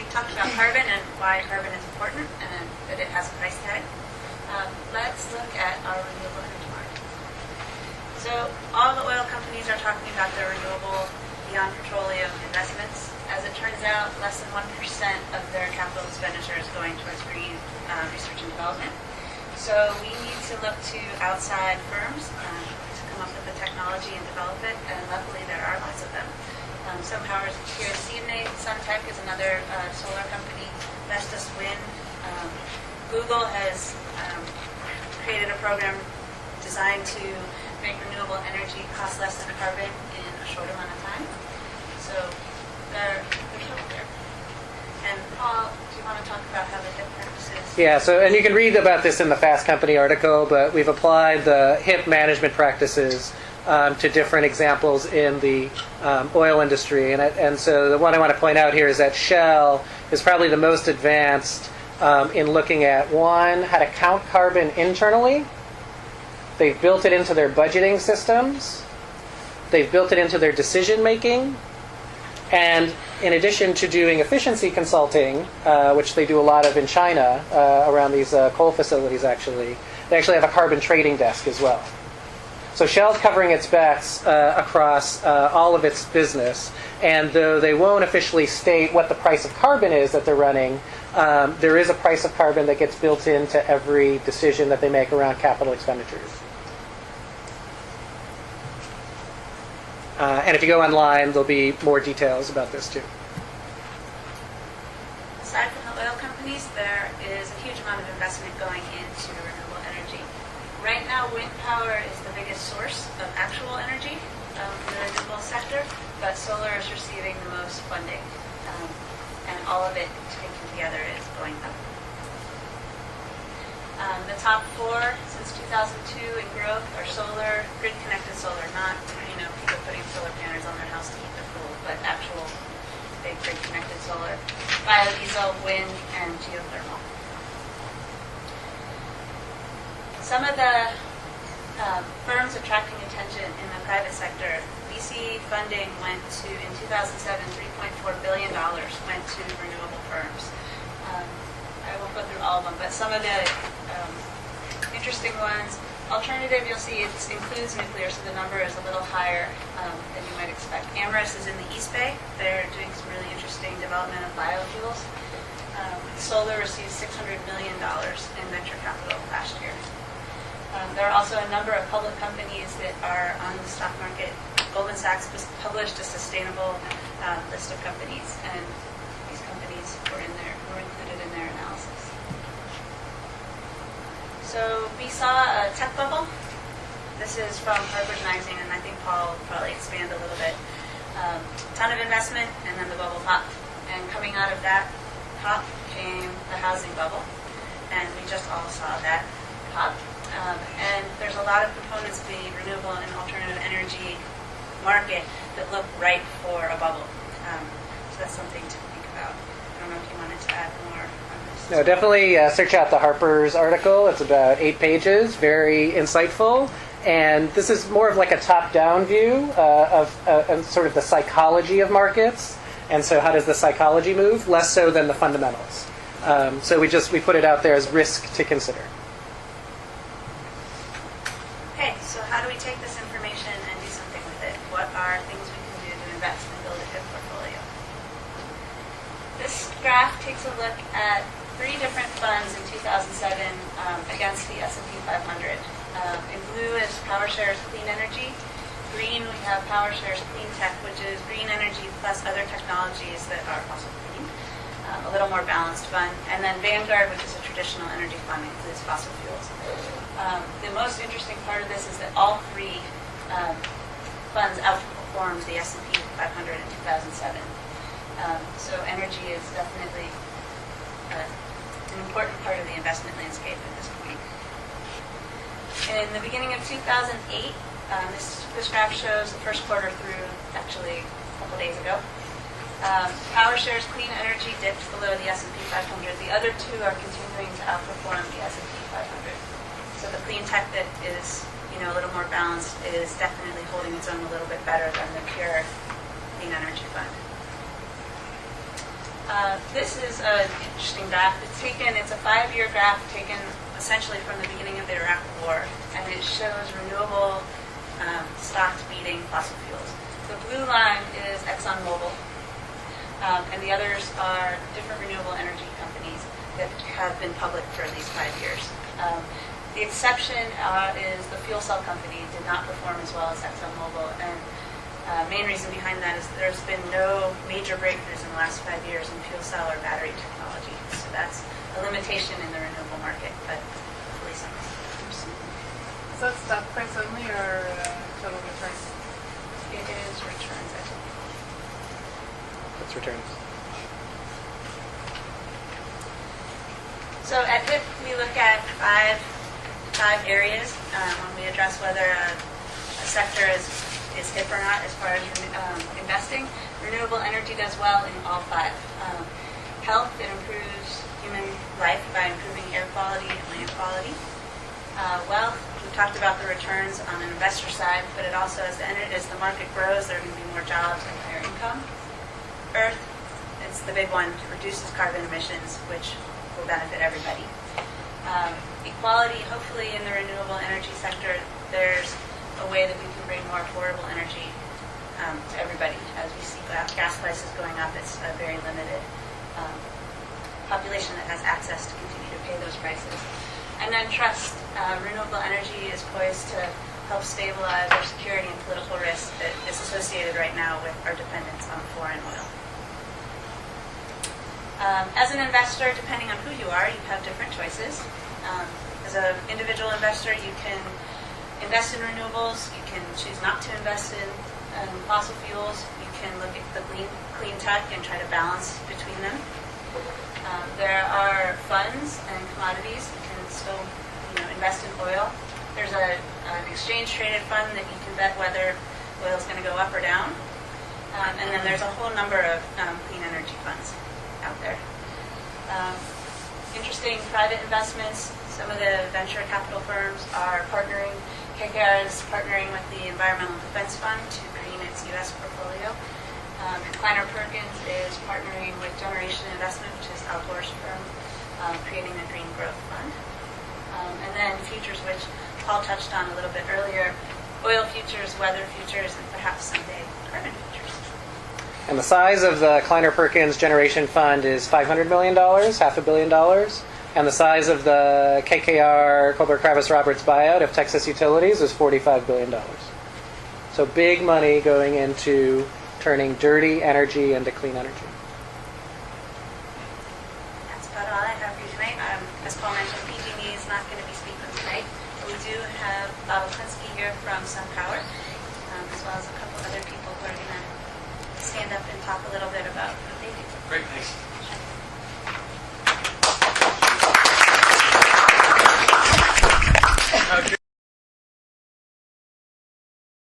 talked about carbon and why carbon is important and that it has a price tag. Let's look at our renewable energy market. So all the oil companies are talking about their renewable beyond petroleum investments. As it turns out, less than 1% of their capital expenditure is going towards green research and development. So we need to look to outside firms to come up with the technology and develop it, and luckily there are lots of them. Some powers here this evening. Suntech is another solar company. Vestas Wind. Google has created a program designed to make renewable energy cost less than carbon in a short amount of time. So they're still there. And Paul, do you want to talk about how the HIP practices? Yeah, and you can read about this in the Fast Company article, but we've applied the HIP management practices to different examples in the oil industry. And so the one I want to point out here is that Shell is probably the most advanced in looking at, one, how to count carbon internally. They've built it into their budgeting systems. They've built it into their decision making. And in addition to doing efficiency consulting, which they do a lot of in China around these coal facilities actually, they actually have a carbon trading desk as well. So Shell's covering its bets across all of its business, and though they won't officially state what the price of carbon is that they're running, there is a price of carbon that gets built into every decision that they make around capital expenditures. And if you go online, there'll be more details about this too. Aside from the oil companies, there is a huge amount of investment going into renewable energy. Right now, wind power is the biggest source of actual energy in the renewable sector, but solar is receiving the most funding, and all of it taken together is going up. The top four since 2002 in growth are solar, grid-connected solar, not people putting solar panels on their house to heat their pool, but actual big grid-connected solar, biodiesel, wind, and geothermal. Some of the firms attracting attention in the private sector, VC funding went to, in 2007, $3.4 billion went to renewable firms. I won't go through all of them, but some of the interesting ones, alternative, you'll see it includes nuclear, so the number is a little higher than you might expect. Amyris is in the East Bay. They're doing some really interesting development of biofuels. Solar received $600 million in venture capital last year. There are also a number of public companies that are on the stock market. Goldman Sachs published a sustainable list of companies, and these companies were included in their analysis. So we saw a tech bubble. This is from Harvard Magazine, and I think Paul will probably expand a little bit. A ton of investment, and then the bubble popped. And coming out of that pop came the housing bubble, and we just all saw that pop. And there's a lot of components of the renewable and alternative energy market that look ripe for a bubble. So that's something to think about. I don't know if you wanted to add more on this. No, definitely search out the Harper's article. It's about 8 pages, very insightful. And this is more of like a top-down view of sort of the psychology of markets. And so how does the psychology move? Less so than the fundamentals. So we put it out there as risk to consider. Okay, so how do we take this information and do something with it? What are things we can do to invest and build a good portfolio? This graph takes a look at 3 different funds in 2007 against the S&P 500. In blue is PowerShares Clean Energy. Green, we have PowerShares Clean Tech, which is green energy plus other technologies that are also clean. A little more balanced fund. And then Vanguard, which is a traditional energy fund, includes fossil fuels. The most interesting part of this is that all 3 funds outperformed the S&P 500 in 2007. So energy is definitely an important part of the investment landscape at this point. In the beginning of 2008, this graph shows the first quarter through actually a couple days ago. PowerShares Clean Energy dipped below the S&P 500. The other 2 are continuing to outperform the S&P 500. So the clean tech that is, a little more balanced is definitely holding its own a little bit better than the pure clean energy fund. This is an interesting graph. It's a 5-year graph taken essentially from the beginning of the Iraq War, and it shows renewable stocks beating fossil fuels. The blue line is ExxonMobil, and the others are different renewable energy companies that have been public for at least 5 years. The exception is the fuel cell company did not perform as well as ExxonMobil, and main reason behind that is there's been no major breakthroughs in the last 5 years in fuel cell or battery technology. So that's a limitation in the renewable market, but hopefully something. Is that stock price only or total returns? It is returns, I think. It's returns. So at HIP, we look at five areas when we address whether a sector is HIP or not as far as investing. Renewable energy does well in all 5. Health, it improves human life by improving air quality and land quality. Wealth, we've talked about the returns on an investor side, but it also, as the market grows, there are going to be more jobs and higher income. Earth, it's the big one, it reduces carbon emissions, which will benefit everybody. Equality, hopefully in the renewable energy sector, there's a way that we can bring more affordable energy to everybody. As we see gas prices going up, it's a very limited population that has access to continue to pay those prices. And then trust. Renewable energy is poised to help stabilize our security and political risk that is associated right now with our dependence on foreign oil. As an investor, depending on who you are, you have different choices. As an individual investor, you can invest in renewables. You can choose not to invest in fossil fuels. You can look at the clean tech and try to balance between them. There are funds and commodities. You can still invest in oil. There's an exchange-traded fund that you can bet whether oil is going to go up or down. And then there's a whole number of clean energy funds out there. Interesting private investments. Some of the venture capital firms are partnering. KKR is partnering with the Environmental Defense Fund to green its U.S. portfolio. And Kleiner Perkins is partnering with Generation Investment, which is Al Gore's firm, creating a green growth fund. And then futures, which Paul touched on a little bit earlier, oil futures, weather futures, and perhaps someday carbon futures. And the size of the Kleiner Perkins Generation Fund is $500 million, $500 million. And the size of the KKR Colbert Kravis Roberts buyout of Texas Utilities is $45 billion. So big money going into turning dirty energy into clean energy. That's about all I have for you tonight. As Paul mentioned, PG&E is not going to be speaking tonight, but we do have Bob Klinsky here from SunPower, as well as a couple other people who are going to stand up and talk a little bit about what they do. Great, thanks.